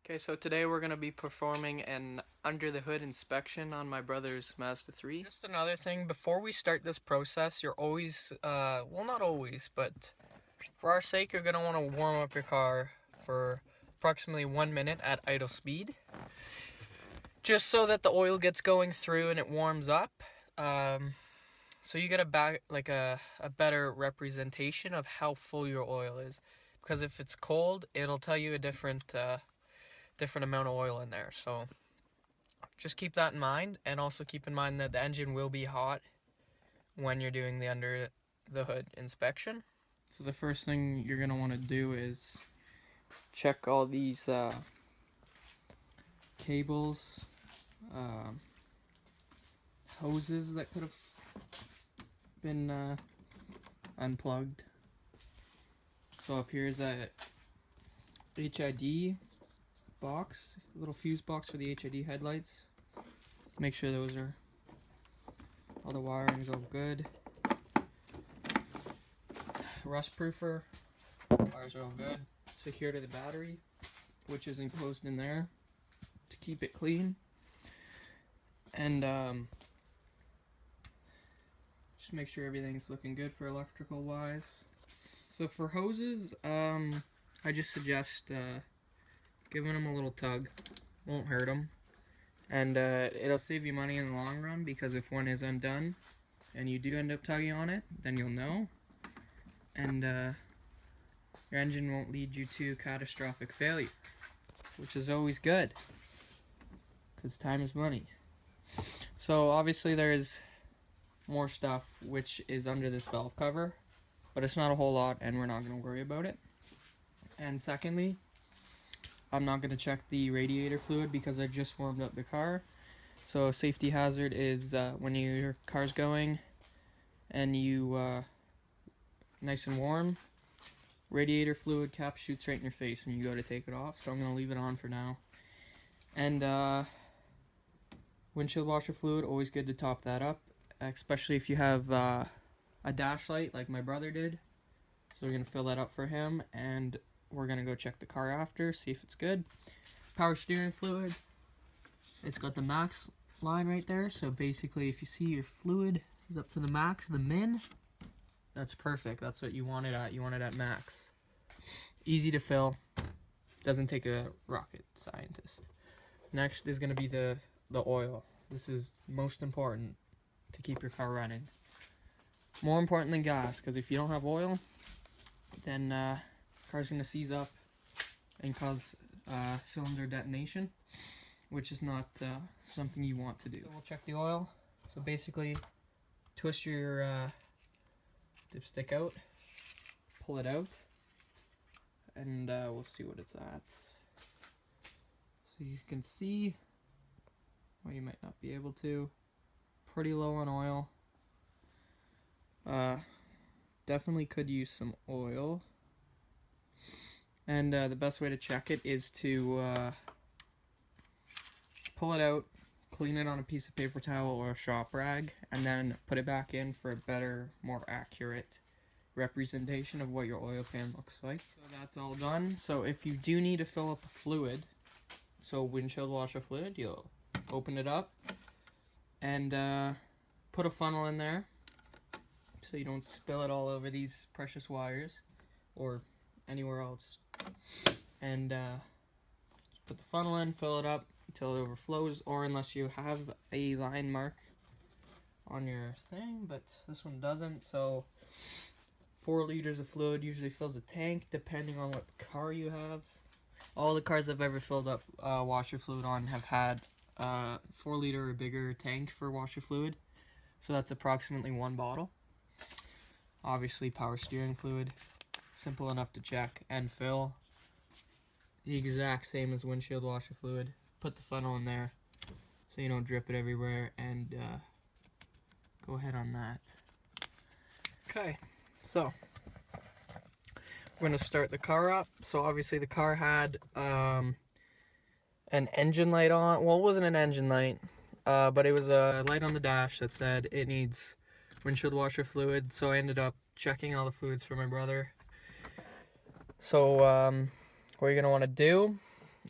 Okay, so today we're going to be performing an under the hood inspection on my brother's Mazda 3. Just another thing, before we start this process, you're always, well not always, but for our sake, you're going to want to warm up your car for approximately 1 minute at idle speed. Just so that the oil gets going through and it warms up. So you get a better representation of how full your oil is. Because if it's cold, it'll tell you a different amount of oil in there. So just keep that in mind, and also keep in mind that the engine will be hot when you're doing the under the hood inspection. So the first thing you're going to want to do is check all these cables, hoses that could have been unplugged. So up here is a HID box, a little fuse box for the HID headlights. Make sure those are all the wiring's all good. Rust proofer, wires are all good. Secure to the battery, which is enclosed in there to keep it clean. And just make sure everything's looking good for electrical wise. So for hoses, I just suggest giving them a little tug. Won't hurt them, and it'll save you money in the long run, because if one is undone and you do end up tugging on it, then you'll know, and your engine won't lead you to catastrophic failure, which is always good, because time is money. So obviously there's more stuff which is under this valve cover, but it's not a whole lot, and we're not going to worry about it. And secondly, I'm not going to check the radiator fluid because I just warmed up the car. So safety hazard is when your car's going and you nice and warm, radiator fluid cap shoots right in your face when you go to take it off. So I'm going to leave it on for now. And windshield washer fluid, always good to top that up, especially if you have a dash light like my brother did. So we're going to fill that up for him, and we're going to go check the car after, see if it's good. Power steering fluid, it's got the max line right there. So basically, if you see your fluid is up to the max, the min, that's perfect. That's what you want it at. You want it at max. Easy to fill. Doesn't take a rocket scientist. Next is going to be the oil. This is most important to keep your car running. More important than gas, because if you don't have oil, then car's going to seize up and cause cylinder detonation, which is not something you want to do. So we'll check the oil. So basically, twist your dipstick out, pull it out, and we'll see what it's at. So you can see, well, you might not be able to, pretty low on oil. Definitely could use some oil. And the best way to check it is to pull it out, clean it on a piece of paper towel or a shop rag, and then put it back in for a better, more accurate representation of what your oil pan looks like. So that's all done. So if you do need to fill up a fluid, so windshield washer fluid, you'll open it up and put a funnel in there so you don't spill it all over these precious wires or anywhere else. And just put the funnel in, fill it up until it overflows, or unless you have a line mark on your thing, but this one doesn't. So 4 liters of fluid usually fills a tank, depending on what car you have. All the cars I've ever filled up washer fluid on have had 4 liter or bigger tank for washer fluid, so that's approximately 1 bottle. Obviously, power steering fluid, simple enough to check and fill. The exact same as windshield washer fluid. Put the funnel in there so you don't drip it everywhere, and go ahead on that. Okay, so we're going to start the car up. So obviously the car had an engine light on. Well, it wasn't an engine light, but it was a light on the dash that said it needs windshield washer fluid. So I ended up checking all the fluids for my brother. So what you're going to want to do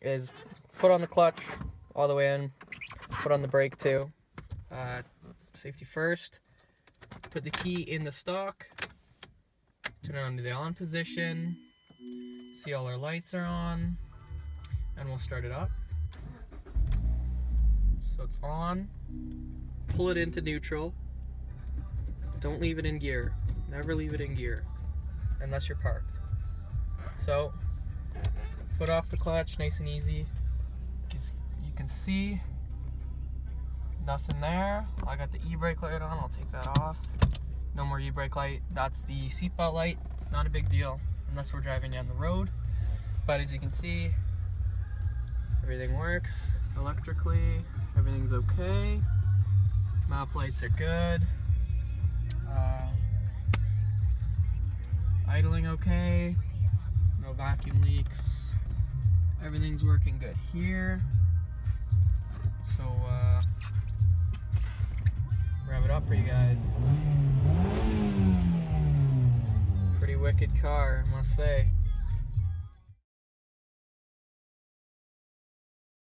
is foot on the clutch all the way in, foot on the brake too. Safety first. Put the key in the stock. Turn it on to the on position. See all our lights are on. And we'll start it up. So it's on. Pull it into neutral. Don't leave it in gear. Never leave it in gear unless you're parked. So, foot off the clutch, nice and easy. You can see nothing there. I got the e-brake light on, I'll take that off. No more e-brake light. That's the seatbelt light. Not a big deal unless we're driving down the road. But as you can see, everything works electrically. Everything's okay. Map lights are good. Idling okay. No vacuum leaks. Everything's working good here. So, rev it up for you guys. Pretty wicked car, I must say.